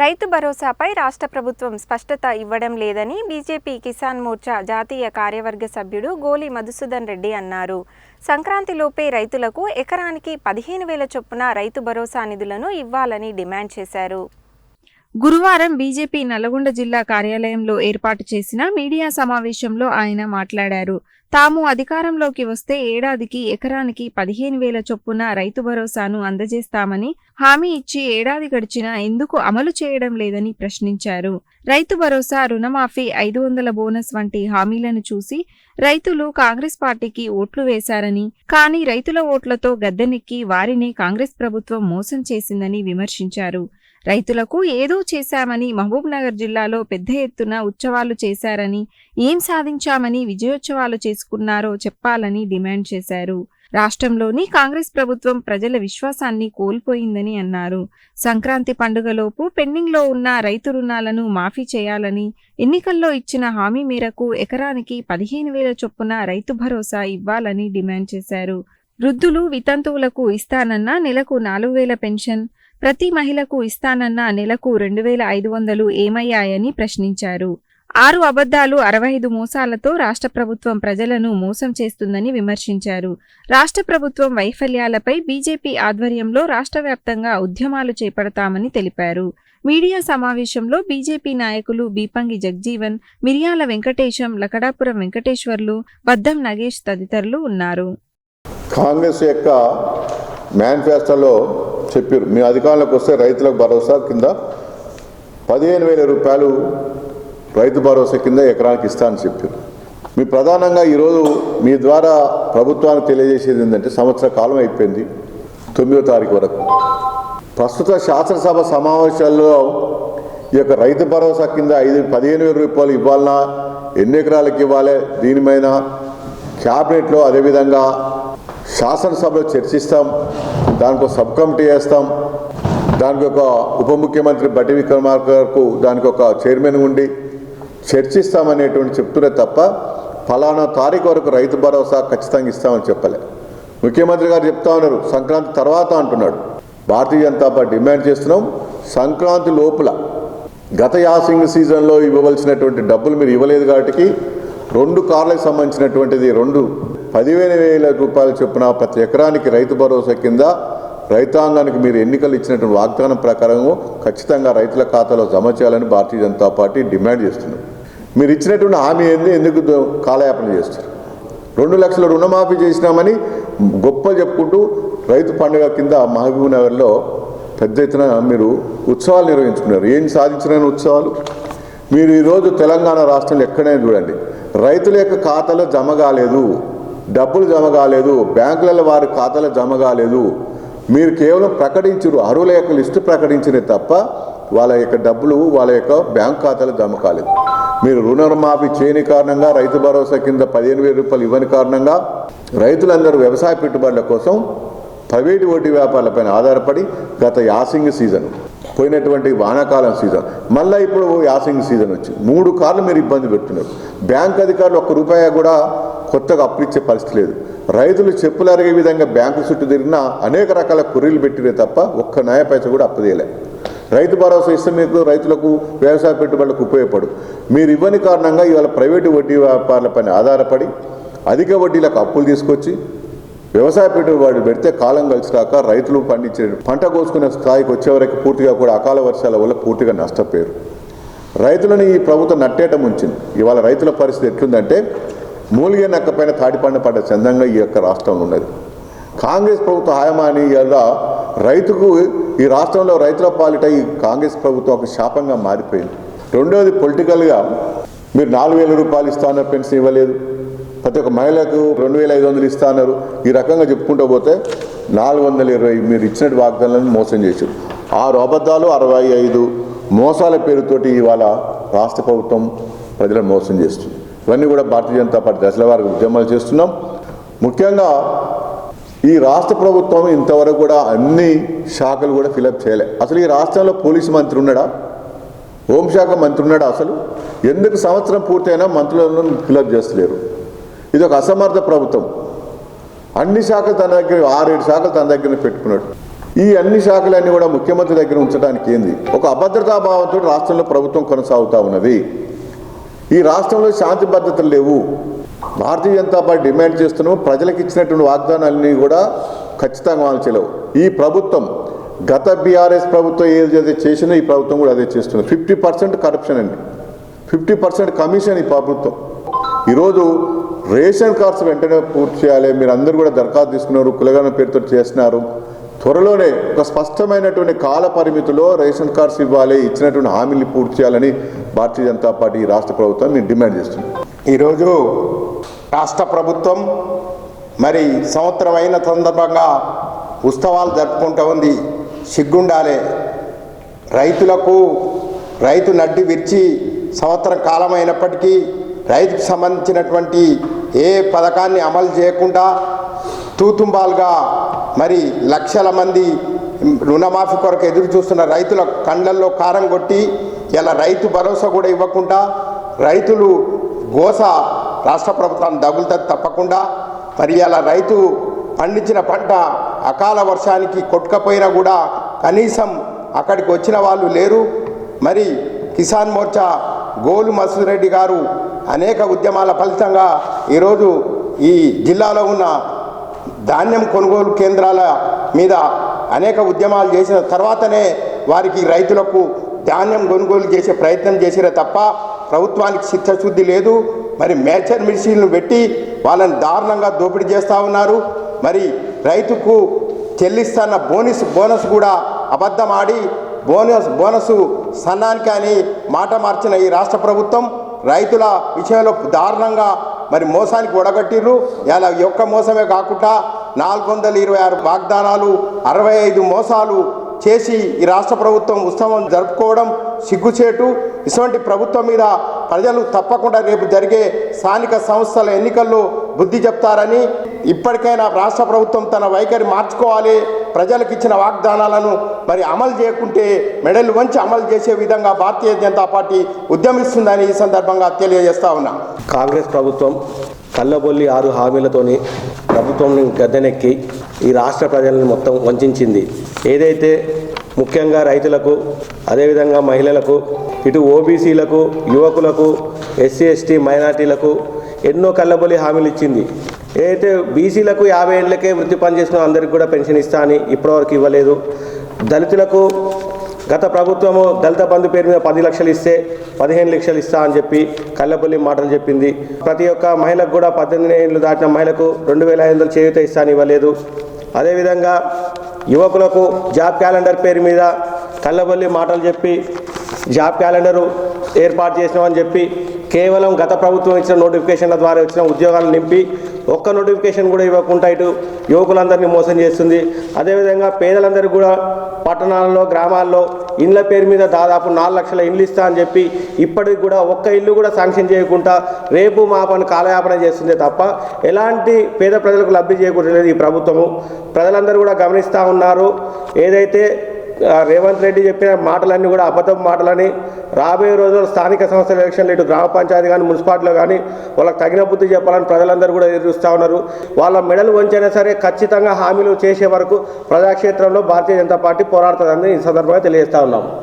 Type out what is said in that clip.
రైతు భరోసాపై రాష్ట్ర ప్రభుత్వం స్పష్టత ఇవ్వడం లేదని బీజేపీ కిసాన్ మోర్చా జాతీయ కార్యవర్గ సభ్యుడు గోలి మధుసూదన్ రెడ్డి అన్నారు. సంక్రాంతిలోపే రైతులకు ఎకరానికి 15,000 చొప్పున రైతు భరోసా నిధులను ఇవ్వాలని డిమాండ్ చేశారు. గురువారం బీజేపీ నల్గొండ జిల్లా కార్యాలయంలో ఏర్పాటు చేసిన మీడియా సమావేశంలో ఆయన మాట్లాడారు. తాము అధికారంలోకి వస్తే ఏడాదికి ఎకరానికి 15,000 చొప్పున రైతు భరోసాను అందజేస్తామని హామీ ఇచ్చి ఏడాది గడిచినా ఎందుకు అమలు చేయడం లేదని ప్రశ్నించారు. రైతు భరోసా, రుణమాఫీ, 500 బోనస్ వంటి హామీలను చూసి రైతులు కాంగ్రెస్ పార్టీకి ఓట్లు వేశారని, కానీ రైతుల ఓట్లతో గద్దెనెక్కి వారిని కాంగ్రెస్ ప్రభుత్వం మోసం చేసిందని విమర్శించారు. రైతులకు ఏదో చేశామని మహబూబ్నగర్ జిల్లాలో పెద్ద ఎత్తున ఉత్సవాలు చేశారని, ఏం సాధించామని విజయోత్సవాలు చేసుకున్నారో చెప్పాలని డిమాండ్ చేశారు. రాష్ట్రంలోని కాంగ్రెస్ ప్రభుత్వం ప్రజల విశ్వాసాన్ని కోల్పోయిందని అన్నారు. సంక్రాంతి పండుగలోపు పెండింగ్లో ఉన్న రైతు రుణాలను మాఫీ చేయాలని, ఎన్నికల్లో ఇచ్చిన హామీ మేరకు ఎకరానికి 15,000 చొప్పున రైతు భరోసా ఇవ్వాలని డిమాండ్ చేశారు. వృద్ధులు, వితంతువులకు ఇస్తానన్న నెలకు 4,000 పెన్షన్, ప్రతి మహిళకు ఇస్తానన్న నెలకు 2,500 ఏమయ్యాయని ప్రశ్నించారు. 6 అబద్ధాలు, 65 మోసాలతో రాష్ట్ర ప్రభుత్వం ప్రజలను మోసం చేస్తుందని విమర్శించారు. రాష్ట్ర ప్రభుత్వం వైఫల్యాలపై బీజేపీ ఆధ్వర్యంలో రాష్ట్ర వ్యాప్తంగా ఉద్యమాలు చేపడతామని తెలిపారు. మీడియా సమావేశంలో బీజేపీ నాయకులు బీపంగి జగ్జీవన్, మిర్యాల వెంకటేశం, లకడాపురం వెంకటేశ్వర్లు, బద్దం నగేష్ తదితరులు ఉన్నారు. కాంగ్రెస్ యొక్క మేనిఫెస్టోలో చెప్పారు, మీ అధికారంలోకి వస్తే రైతులకు భరోసా కింద 15,000 రూపాయలు రైతు భరోసా కింద ఎకరానికి ఇస్తానని చెప్పారు. మీ ప్రధానంగా ఈరోజు మీ ద్వారా ప్రభుత్వానికి తెలియజేసేది ఏంటంటే, సంవత్సర కాలం అయిపోయింది, 9వ తారీఖు వరకు. ప్రస్తుత శాసనసభ సమావేశాల్లో ఈ యొక్క రైతు భరోసా కింద 15,000 రూపాయలు ఇవ్వాలన్నా, ఎన్ని ఎకరాలకు ఇవ్వాలి, దీనిపైన క్యాబినెట్లో అదేవిధంగా శాసనసభలో చర్చిస్తాం, దానికి ఒక సబ్ కమిటీ వేస్తాం, దానికి ఒక ఉప ముఖ్యమంత్రి బట్టి విక్రమార్కకు దానికి ఒక చైర్మన్ ఉండి చర్చిస్తామనేటువంటి చెప్తున్నా తప్ప ఫలానా తారీఖు వరకు రైతు భరోసా ఖచ్చితంగా ఇస్తామని చెప్పలే. ముఖ్యమంత్రి గారు చెప్తా ఉన్నారు సంక్రాంతి తర్వాత అంటున్నాడు. భారతీయ జనతా పార్టీ డిమాండ్ చేస్తున్నాం, సంక్రాంతి లోపల గత యాసింగ్ సీజన్లో ఇవ్వవలసినటువంటి డబ్బులు మీరు ఇవ్వలేదు కాబట్టి 2 కార్లకు సంబంధించినటువంటిది 15,000 రూపాయలు చొప్పున ప్రతి ఎకరానికి రైతు భరోసా కింద రైతాంగానికి మీరు ఎన్నికలు ఇచ్చినటువంటి వాగ్దానం ప్రకారం ఖచ్చితంగా రైతుల ఖాతాలో జమ చేయాలని భారతీయ జనతా పార్టీ డిమాండ్ చేస్తున్నారు. మీరు ఇచ్చినటువంటి హామీ ఏంది, ఎందుకు కాలయాపన చేస్తారు? 2 లక్షల రుణమాఫీ చేసినామని గొప్పలు చెప్పుకుంటూ రైతు పండుగ కింద మహబూబ్నగర్లో పెద్ద ఎత్తున మీరు ఉత్సవాలు నిర్వహించుకున్నారు. ఏం సాధించిన ఉత్సవాలు? మీరు ఈరోజు తెలంగాణ రాష్ట్రంలో ఎక్కడైనా చూడండి, రైతుల యొక్క ఖాతాలో జమ కాలేదు, డబ్బులు జమ కాలేదు, బ్యాంకులలో వారి ఖాతాలో జమ కాలేదు. మీరు కేవలం ప్రకటించరు, అర్హుల యొక్క లిస్టు ప్రకటించినే తప్ప వాళ్ళ యొక్క డబ్బులు వాళ్ళ యొక్క బ్యాంక్ ఖాతాలో జమ కాలేదు. మీరు రుణమాఫీ చేయని కారణంగా, రైతు భరోసా కింద 15,000 రూపాయలు ఇవ్వని కారణంగా రైతులందరూ వ్యవసాయ పెట్టుబడుల కోసం ప్రైవేటు వడ్డీ వ్యాపారాలపైన ఆధారపడి గత యాసింగ్ సీజన్, పోయినటువంటి వానాకాలం సీజన్, మళ్ళీ ఇప్పుడు యాసింగ్ సీజన్ వచ్చి 3 కార్లు మీరు ఇబ్బంది పెడుతున్నారు. బ్యాంక్ అధికారులు ₹1 కూడా కొత్తగా అప్పు ఇచ్చే పరిస్థితి లేదు. రైతులు చెప్పులు అరిగే విధంగా బ్యాంకు చుట్టూ తిరిగినా అనేక రకాల కుర్రీలు పెట్టిరే తప్ప ఒక్క నయ పైస కూడా అప్పు తీయలే. రైతు భరోసా ఇస్తే మీకు రైతులకు వ్యవసాయ పెట్టుబడులకు ఉపయోగపడు. మీరు ఇవ్వని కారణంగా ఇవాళ ప్రైవేటు వడ్డీ వ్యాపారాలపైన ఆధారపడి అధిక వడ్డీలకు అప్పులు తీసుకొచ్చి వ్యవసాయ పెట్టుబడి పెడితే కాలం కలిసి రాక రైతులు పండించే పంట కోసుకునే స్థాయికి వచ్చేవరకు పూర్తిగా కూడా అకాల వర్షాల వల్ల పూర్తిగా నష్టపోయారు. రైతులను ఈ ప్రభుత్వం నట్టేయటం ఉంచింది. ఇవాళ రైతుల పరిస్థితి ఎట్లుందంటే, మూలిగే నక్కపైన తాడిపండ పడ్డ చందంగా ఈ యొక్క రాష్ట్రంలో ఉన్నది. కాంగ్రెస్ ప్రభుత్వ హయామాని ఇలా రైతుకు ఈ రాష్ట్రంలో రైతుల పాలిట ఈ కాంగ్రెస్ ప్రభుత్వం ఒక శాపంగా మారిపోయింది. రెండవది, పొలిటికల్గా మీరు 4,000 రూపాయలు ఇస్తానన్నారు, పెన్షన్ ఇవ్వలేదు. ప్రతి ఒక్క మహిళకు 2,500 ఇస్తాన్నారు. ఈ రకంగా చెప్పుకుంటూ పోతే 420 మీరు ఇచ్చిన వాగ్దానాలను మోసం చేశారు. 6 అబద్ధాలు, 65 మోసాల పేరుతోటి ఇవాళ రాష్ట్ర ప్రభుత్వం ప్రజలను మోసం చేస్తుంది. ఇవన్నీ కూడా భారతీయ జనతా పార్టీ దశల వారికి ఉద్యమాలు చేస్తున్నాం. ముఖ్యంగా ఈ రాష్ట్ర ప్రభుత్వం ఇంతవరకు కూడా అన్ని శాఖలు కూడా ఫిలప్ చేయలే. అసలు ఈ రాష్ట్రంలో పోలీసు మంత్రి ఉన్నాడా? హోంశాఖ మంత్రి ఉన్నాడా? అసలు ఎందుకు సంవత్సరం పూర్తయినా మంత్రులను ఫిలప్ చేస్తలేరు? ఇది ఒక అసమర్థ ప్రభుత్వం. అన్ని శాఖలు తన దగ్గర 6-7 శాఖలు తన దగ్గర పెట్టుకున్నాడు. ఈ అన్ని శాఖలన్నీ కూడా ముఖ్యమంత్రి దగ్గర ఉంచడానికి ఏంది? ఒక అభద్రతా భావంతో రాష్ట్రంలో ప్రభుత్వం కొనసాగుతూ ఉన్నది. ఈ రాష్ట్రంలో శాంతి భద్రతలు లేవు. భారతీయ జనతా పార్టీ డిమాండ్ చేస్తున్నాము, ప్రజలకు ఇచ్చినటువంటి వాగ్దానాలన్నీ కూడా ఖచ్చితంగా అమలు చేయలేవు. ఈ ప్రభుత్వం గత బీఆర్ఎస్ ప్రభుత్వం ఏదైతే చేసినా ఈ ప్రభుత్వం కూడా అదే చేస్తుంది. 50% కరప్షన్ అండి, 50% కమిషన్ ఈ ప్రభుత్వం. ఈరోజు రేషన్ కార్డ్స్ వెంటనే పూర్తి చేయాలి. మీరు అందరూ కూడా దరఖాస్తు తీసుకున్నారు, కులగన పేరుతో చేస్తున్నారు. త్వరలోనే ఒక స్పష్టమైనటువంటి కాల పరిమితిలో రేషన్ కార్డ్స్ ఇవ్వాలి, ఇచ్చినటువంటి హామీలు పూర్తి చేయాలని భారతీయ జనతా పార్టీ రాష్ట్ర ప్రభుత్వం మేము డిమాండ్ చేస్తున్నాం. ఈరోజు రాష్ట్ర ప్రభుత్వం మరి సంవత్సరం అయిన సందర్భంగా ఉత్సవాలు జరుపుకుంటూ ఉంది. సిగ్గుండాలే. రైతు నడ్డి విరిచి సంవత్సరం కాలం అయినప్పటికీ రైతుకు సంబంధించినటువంటి ఏ పథకాన్ని అమలు చేయకుండా తూతుంబాలుగా మరి లక్షల మంది రుణమాఫీ కొరకు ఎదురు చూస్తున్న రైతుల కండ్లల్లో కారం కొట్టి ఇలా రైతు భరోసా కూడా ఇవ్వకుండా రైతులు గోస రాష్ట్ర ప్రభుత్వాన్ని తగులుతుంది తప్పకుండా. మరి ఇలా రైతు పండించిన పంట అకాల వర్షానికి కొట్టుకపోయినా కూడా కనీసం అక్కడికి వచ్చిన వాళ్ళు లేరు. మరి కిసాన్ మోర్చా గోలు మసూద్ రెడ్డి గారు అనేక ఉద్యమాల ఫలితంగా ఈరోజు ఈ జిల్లాలో ఉన్న ధాన్యం కొనుగోలు కేంద్రాల మీద అనేక ఉద్యమాలు చేసిన తర్వాతనే వారికి రైతులకు ధాన్యం కొనుగోలు చేసే ప్రయత్నం చేసిరే తప్ప ప్రభుత్వానికి చిత్తశుద్ధి లేదు. మరి మేచర్ మిషన్లు పెట్టి వాళ్ళని దారుణంగా దోపిడీ చేస్తూ ఉన్నారు. మరి రైతుకు చెల్లిస్తున్న బోనస్ కూడా అబద్ధం ఆడి బోనసు సన్నానికి అని మాట మార్చిన ఈ రాష్ట్ర ప్రభుత్వం రైతుల విషయంలో దారుణంగా మరి మోసానికి ఒడగట్టిర్రు. ఇలా ఒక్క మోసమే కాకుండా 426 వాగ్దానాలు, 65 మోసాలు చేసి ఈ రాష్ట్ర ప్రభుత్వం ఉత్సవం జరుపుకోవడం సిగ్గుచేటు. ఇటువంటి ప్రభుత్వం మీద ప్రజలు తప్పకుండా రేపు జరిగే స్థానిక సంస్థల ఎన్నికల్లో బుద్ధి చెప్తారని, ఇప్పటికైనా రాష్ట్ర ప్రభుత్వం తన వైఖరి మార్చుకోవాలి. ప్రజలకు ఇచ్చిన వాగ్దానాలను మరి అమలు చేయకుంటే మెడలు వంచి అమలు చేసే విధంగా భారతీయ జనతా పార్టీ ఉద్యమిస్తుందని ఈ సందర్భంగా తెలియజేస్తా ఉన్నా. కాంగ్రెస్ ప్రభుత్వం కళ్ళబొల్లి 6 హామీలతోని ప్రభుత్వం గద్దెనెక్కి ఈ రాష్ట్ర ప్రజలను మొత్తం వంచింది. ఏదైతే ముఖ్యంగా రైతులకు, అదేవిధంగా మహిళలకు, ఇటు ఓబీసీలకు, యువకులకు, ఎస్సీ ఎస్టీ మైనార్టీలకు ఎన్నో కళ్ళబొల్లి హామీలు ఇచ్చింది. ఏదైతే బీసీలకు 50 ఏళ్లకే వృత్తి పని చేసిన అందరికీ కూడా పెన్షన్ ఇస్తా అని ఇప్పటివరకు ఇవ్వలేదు. దళితులకు గత ప్రభుత్వము దళిత బంధు పేరు మీద 10 లక్షలు ఇస్తే 15 లక్షలు ఇస్తా అని చెప్పి కళ్ళబొల్లి మాటలు చెప్పింది. ప్రతి ఒక్క మహిళకు కూడా 18 ఏళ్ళు దాటిన మహిళకు 2500 చేయూత ఇస్తా అని ఇవ్వలేదు. అదేవిధంగా యువకులకు జాబ్ క్యాలెండర్ పేరు మీద కళ్ళబొల్లి మాటలు చెప్పి జాబ్ క్యాలెండరు ఏర్పాటు చేసినామని చెప్పి కేవలం గత ప్రభుత్వం ఇచ్చిన నోటిఫికేషన్ల ద్వారా వచ్చిన ఉద్యోగాలను నింపి ఒక్క నోటిఫికేషన్ కూడా ఇవ్వకుండా ఇటు యువకులందరినీ మోసం చేస్తుంది. అదేవిధంగా పేదలందరికీ కూడా పట్టణాల్లో, గ్రామాల్లో ఇండ్ల పేరు మీద దాదాపు 4 లక్షల ఇండ్లు ఇస్తా అని చెప్పి ఇప్పటికి కూడా ఒక్క ఇల్లు కూడా శాంక్షన్ చేయకుండా రేపు మా పని కాలయాపన చేస్తుంది తప్ప ఎలాంటి పేద ప్రజలకు లబ్ధి చేకూరలేదు ఈ ప్రభుత్వము. ప్రజలందరూ కూడా గమనిస్తూ ఉన్నారు. ఏదైతే రేవంత్ రెడ్డి చెప్పిన మాటలన్నీ కూడా అబద్ధం మాటలని, రాబోయే రోజుల్లో స్థానిక సంస్థల ఎలక్షన్లు ఇటు గ్రామ పంచాయతీ కానీ మున్సిపాలిటీలో కానీ వాళ్ళకి తగిన బుద్ధి చెప్పాలని ప్రజలందరూ కూడా ఎదురు చూస్తూ ఉన్నారు. వాళ్ళ మెడలు వంచైనా సరే ఖచ్చితంగా హామీలు చేసే వరకు ప్రజాక్షేత్రంలో భారతీయ జనతా పార్టీ పోరాడుతుందని ఈ సందర్భంగా తెలియజేస్తూ ఉన్నాం.